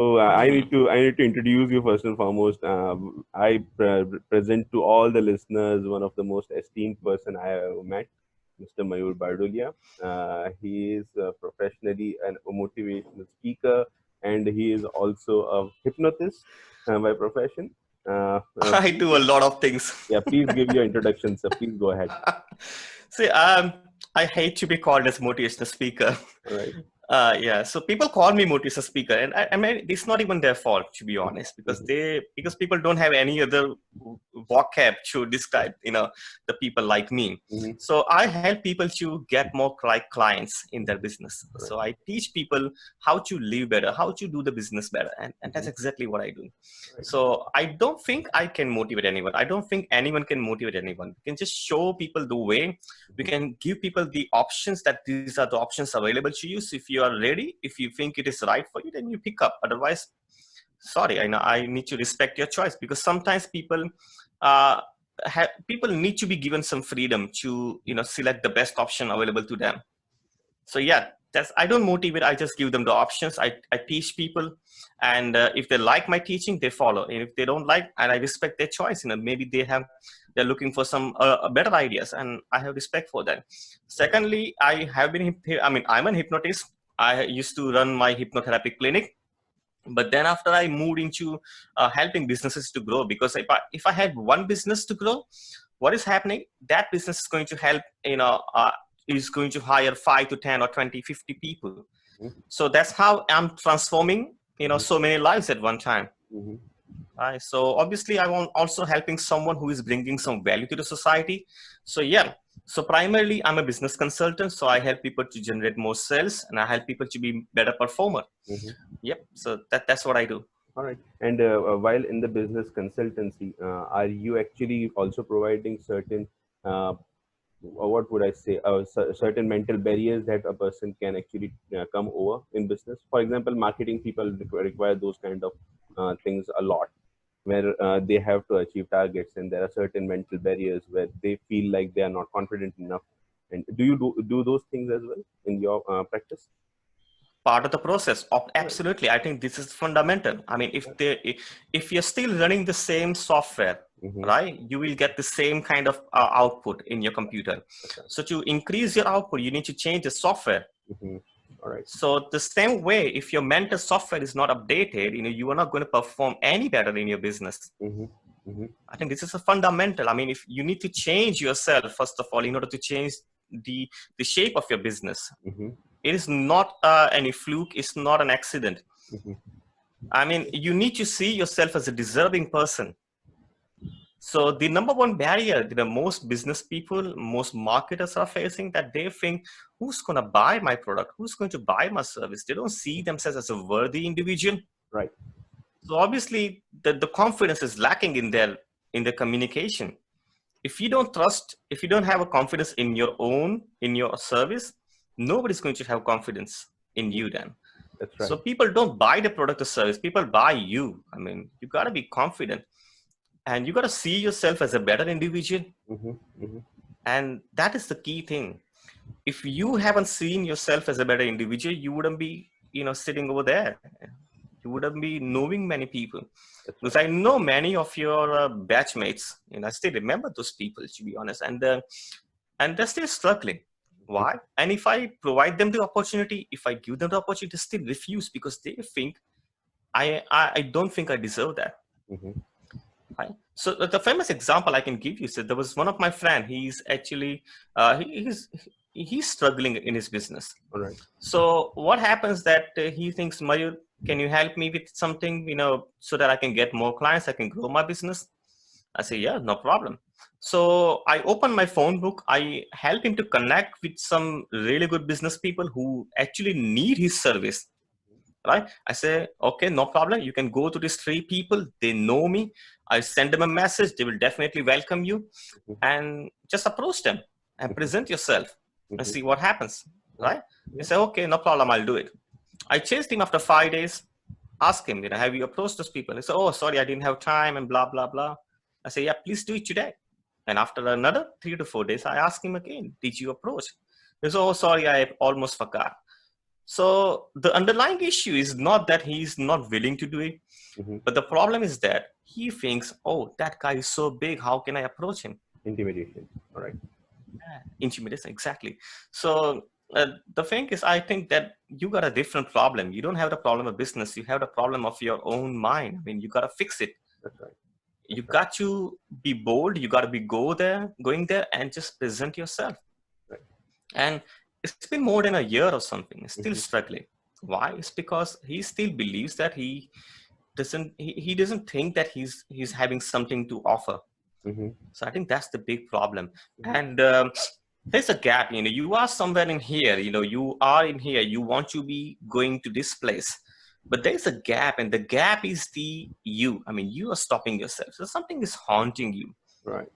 I need to introduce you first and foremost. Present to all the listeners one of the most esteemed person I have ever met, Mr. Mayur Bardolia. He is professionally a motivational speaker, and he is also a hypnotist by profession. I Please do a give, lot of things. yeah, please give your introduction, sir. Please go ahead. See, I hate to be called as motivational speaker. All right. Yeah, so people call me motivational speaker, and I mean it's not even their fault, to be honest, because Mhm. people don't have any other vocab to describe the people like me. Mhm. So I help people to get more clients in their business. All right. So I teach people how to live better, how to do the business better, and that's Mhm. exactly what I do. All right. So I don't think I can motivate anyone. I don't think anyone can motivate anyone. We can just show people the way. We can give people the options, that these are the options available to you. So if you are ready, if you think it is right for you, then you pick up. Otherwise, sorry, I know I need to respect your choice, because sometimes uh, people need to be given some freedom to select the best option available to them. So yeah, I don't motivate, I just give them the options. I teach people, and if they like my teaching, they follow, and if they don't like, and I respect their choice. Maybe they're looking for some better ideas, and I have respect for that. Secondly, I'm an hypnotist. I used to run my hypnotherapy clinic, but then after I moved into helping businesses to grow, because if I had one business to grow, what is happening, that business is going to help, is going to hire 5 to 10 or 20, 50 people. Mhm. So that's how I'm transforming Mhm. so many lives at one time. Mhm. Right? So obviously I want also helping someone who is bringing some value to the society. So yeah, so primarily I'm a business consultant, so I help people to generate more sales, and I help people to be better performer. Mhm. Yep, so that's what I do. All right. And while in the business consultancy, are you actually also providing certain, what would I say, certain mental barriers that a person can actually come over in business? For example, marketing people require those kind of things a lot, where they have to achieve targets, and there are certain mental barriers where they feel like they are not confident enough. And do you do those things as well in your practice? Part of the process. All right. Absolutely, I think this is fundamental. I mean, if you're still running the same software, Mm-hmm. right, you will get the same kind of output in your computer. That's right. So to increase your output, you need to change the software. Mm-hmm. All right. So the same way, if your mental software is not updated, you are not going to perform any better in your business. Mm-hmm. Mm-hmm. I think this is a fundamental. I mean, if you need to change yourself first of all in order to change the shape of your business. Mm-hmm. It is not any fluke. It's not an accident. Mm-hmm. I mean, you need to see yourself as a deserving person. So the number one barrier that most business people, most marketers are facing, that they think, who's going to buy my product? Who's going to buy my service? They don't see themselves as a worthy individual. Right. So obviously the confidence is lacking in their communication. If you don't trust, if you don't have a confidence in your service, nobody's going to have confidence in you then. That's So right. people don't buy the product or service, people buy you. I mean, you got to be confident, and you got to see yourself as a better individual. Mm-hmm. Mm-hmm. And that is the key thing. If you haven't seen yourself as a better individual, you wouldn't be sitting over there. You wouldn't be knowing many people. That's Because right. I know many of your batchmates, I still remember those people, to be honest, and they're still struggling. Mm-hmm. Why? And if I provide them the opportunity, if I give them the opportunity, they still refuse, because they think I don't think I deserve that. Mm-hmm. Right? So the famous example I can give you, so there was one of my friend. He's actually he's struggling in his business. All right. So what happens that he thinks, Mayur, can you help me with something, so that I can get more clients, I can grow my business? I say, yeah, no problem. So I open my phone book. I help him to connect with some really good business people who actually need his service. Right? I say, okay, no problem. You can go to these 3 people. They know me. I send them a message. They will definitely welcome you, Mm-hmm. and just approach them and present yourself and Mm-hmm. see what happens. Right. Right? He Yeah. say, okay, no problem. I'll do it. I chased him after 5 days, ask him, have you approached those people? He said, oh, sorry, I didn't have time and blah, blah, blah. I say, yeah, please do it today. And after another 3 to 4 days, I ask him again, did you approach? He said, oh, sorry, I almost forgot. So the underlying issue is not that he's not willing to do it, Mm-hmm. but the problem is that he thinks, oh, that guy is so big, how can I approach him? Intimidation. All right. Intimidation, exactly. So the thing is, I think that you got a different problem. You don't have the problem of business. You have the problem of your own mind. I mean, you got to fix it. That's right. You got to be bold. You got to be going there and just present yourself. Right. And it's been more than a year or something. Still Mm-hmm. struggling. Why? It's because he still believes that he doesn't think that he's having something to offer. Mm-hmm. So I think that's the big problem. And there's a gap. You are somewhere in here. You are in here. You want to be going to this place, but there's a gap, and the gap is you. I mean, you are stopping yourself. So something is haunting you. Right.